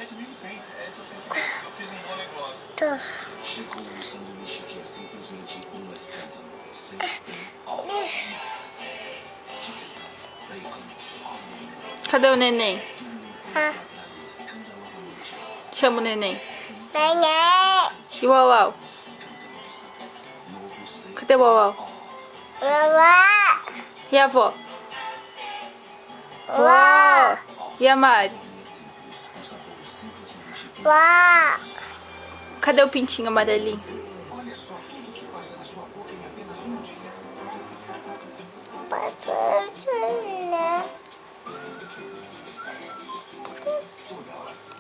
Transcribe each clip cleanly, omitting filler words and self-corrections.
7.100. Esse é o sentimento. Eu fiz um bom negócio. Tá. Chegou um sanduíche que é simplesmente um escândalo. Sem Cadê o neném? Ah. Chama o neném. Neném. E o Uau? Cadê o Uau? Uau. E a avó? Uau. E a Mari? Uau. Cadê o pintinho amarelinho? Olha só tudo que passa na sua boca em apenas um dia.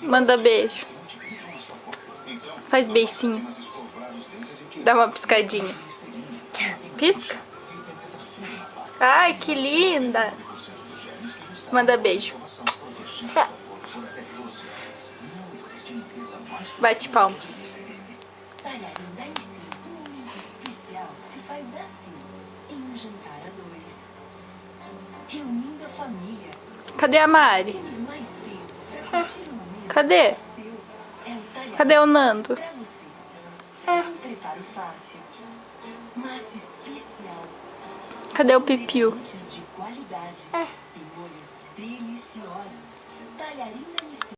Manda beijo. Faz beicinho. Dá uma piscadinha. Pisca. Ai, que linda. Manda beijo. Bate palma. Cadê a Mari? Cadê? Cadê o Nando? Cadê o Pipiu?